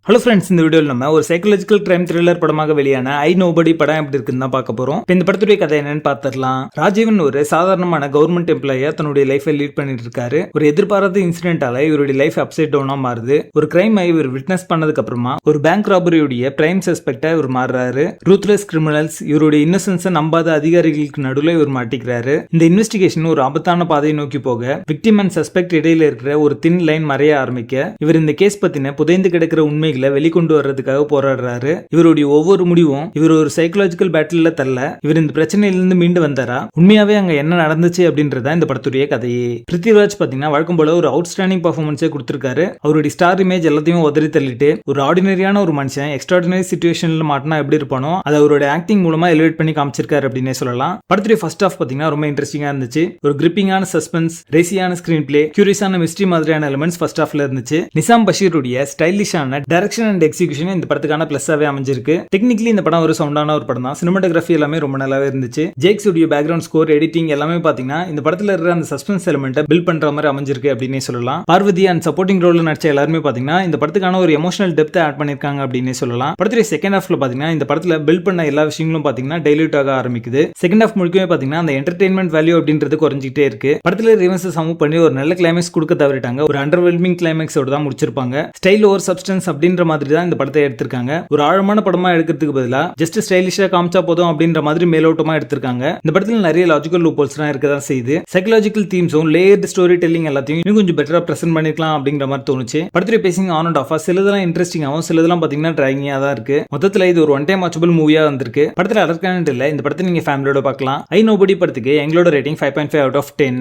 Hello friends, இந்த வீடியோவில் நம்ம ஒரு சைக்காலஜிக்கல் கிரைம் த்ரில்லர் படமாக வெளியான ஐ நோபடி படம் எப்படி இருக்குன்னு தான் பார்க்க போறோம். இந்த படத்துடைய கதை என்னன்னு பார்த்துடலாம். ராஜீவன் ஒரு சாதாரணமான கவர்மெண்ட் எம்ப்ளாயா தன்னுடைய லைஃபை லீட் பண்ணிட்டு இருக்காரு. ஒரு எதிர்பாராத இன்சிடென்டால இவருடைய லைஃப் அப்சைட் டவுனா மாறுது. ஒரு கிரைம் இவர் விட்னஸ் பண்ணதுக்கு அப்புறமா ஒரு பேங்க் ராபரியுடைய பிரைம் சஸ்பெக்டா இவர் மாறுறாரு. ரூத்லெஸ் கிரிமினல்ஸ் இவருடைய இன்னசென்ஸை நம்பாத அதிகாரிகளுக்கு நடுவில் இவர் மாட்டிக்கிறாரு. இந்த இன்வெஸ்டிகேஷன் ஒரு ஆபத்தான பாதையை நோக்கி போக விக்டிம் அண்ட் சஸ்பெக்ட் இடையில இருக்கிற ஒரு தின் லைன் மறைய ஆரம்பிக்க இவர் இந்த கேஸ் பத்தின புதைந்து கிடக்கிற உண்மை வெளிக்கொண்டு வர்றதுக்காக போராடுறாரு. இவருடைய ஒவ்வொரு முடிவும் இவர் ஒரு சைக்காலஜிக்கல் பேட்டில் தள்ள இவர் இந்த பிரச்சனையிலிருந்து மீண்டு வந்தாரா, உண்மையாவே அங்க என்ன நடந்துச்சு அப்படின்றத இந்த படத்துடைய கதையே. பிருத்திவிராஜ் பாத்தீங்கன்னா வழக்கம் போல ஒரு அவுட்ஸ்டாண்டிங் பர்ஃபார்மன்ஸே கொடுத்திருக்காரு. அவருடைய ஸ்டார் இமேஜ் எல்லாத்தையும் உதறி தள்ளிட்டு ஒரு ஆர்டினரியான ஒரு மனுஷன் எக்ஸ்ட்ராடினரி சிச்சுவேஷன்ல மாட்டினா எப்படி இருப்பானோ அதை அவருடைய ஆக்டிங் மூலமா எலிவேட் பண்ணி காமிச்சிருக்காரு அப்படின்னே சொல்லலாம். படத்துடைய ஃபர்ஸ்ட் ஹாஃப் பாத்தீங்கன்னா ரொம்ப இன்ட்ரெஸ்டிங்கா இருந்துச்சு. ஒரு கிரிப்பிங்கான சஸ்பென்ஸ், ரேசியான ஸ்கிரீன் பிளே, கியூரியஸான மிஸ்ட்ரி மாதிரியான எலிமெண்ட்ஸ் ஃபர்ஸ்ட் ஹாஃப்ல இருந்துச்சு. நிசாம் பஷீருடைய ஸ்டைலிஷான டைரக்ஷன் அண்ட் எக்ஸிகியூஷன் இந்த படத்துக்கான பிளஸ்ஸாவே அமைஞ்சிருக்கு. டெக்னிக்கலி இந்த படம் ஒரு சவுண்டான ஒரு படம் தான். சினிமாட்டோகிராஃபி எல்லாமே ரொம்ப நல்லாவே இருந்துச்சு. ஜேக்ஸ் உடைய பேக்ரவுண்ட் ஸ்கோர், எடிட்டிங் எல்லாமே பாத்தீங்கன்னா இந்த படத்துல இருக்கிற அந்த சஸ்பென்ஸ் எலிமெண்ட்டை பில்ட் பண்ற மாதிரி அமைஞ்சிருக்கு அப்படின்னே சொல்லலாம். பார்வதி அண்ட் சப்போர்ட்டிங் ரோல்ல நடிச்ச எல்லாருமே பாத்தீங்கன்னா இந்த படத்துக்கான ஒரு எமோஷனல் டெப்த் ஆட் பண்ணிருக்காங்க அப்படின்னே சொல்லலாம். படத்துடைய செகண்ட் ஹாஃப்ல பாத்தீங்கன்னா இந்த படத்துல பில்ட் பண்ண எல்லா விஷயங்களும் பாத்தீங்கன்னா டைல்யூட் ஆக ஆரம்பிக்குது. செகண்ட் ஹாஃப் முழுக்கவே பாத்தீங்கன்னா அந்த என்டர்டெயின்மெண்ட் வேல்யூ அப்படின்றது குறைஞ்சிட்டே இருக்கு. படத்துல ரிவென்ஸஸ் சமூக பண்ணி ஒரு நல்ல கிளைமேக்ஸ் கொடுக்க தவறிட்டாங்க. ஒரு அண்டர்வெல்மிங் கிளைமேக்ஸோட தான் முடிச்சிருப்பாங்க. ஸ்டைல் ஓவர் சப்ஸ்டன்ஸ் அப்படின்ற மாதிரி தான் இந்த படத்தை எடுத்திருக்காங்க. ஒரு ஆழமான படமா எடுக்கிறதுக்கு பதிலா ஜஸ்ட் ஸ்டைலிஷா காமிச்சா போதும் அப்படின்ற மாதிரி மேலோட்டமா எடுத்திருக்காங்க. இந்த படத்துல நிறைய லாஜிக்கல் லூப்ஹோல்ஸ்லாம் இருக்கதான் செய்யுது. சைக்காலஜிக்கல் தீம்ஸும் லேயர்ட் ஸ்டோரி டெல்லிங் எல்லாத்தையும் இன்னும் கொஞ்சம் பெட்டரா பிரசன்ட் பண்ணிருக்கலாம் அப்படிங்கிற மாதிரி தோணுச்சு. படத்துடைய பேசிங் ஆன் அண்ட் ஆஃபா சிலதெல்லாம் இன்ட்ரெஸ்டிங்காகவும் சிலதெல்லாம் பாத்தீங்கன்னா டிராயிங்கா தான் இருக்கு. மொத்தத்துல இது ஒரு ஒன் டைம் வாட்சபிள் மூவியா வந்திருக்கு. படத்துல அதற்கான இல்ல. இந்த படத்தை நீங்க ஃபேமிலியோட பார்க்கலாம். ஐ நோபடி படத்துக்கு எங்களோட ரேட்டிங் 5.5 out of 10.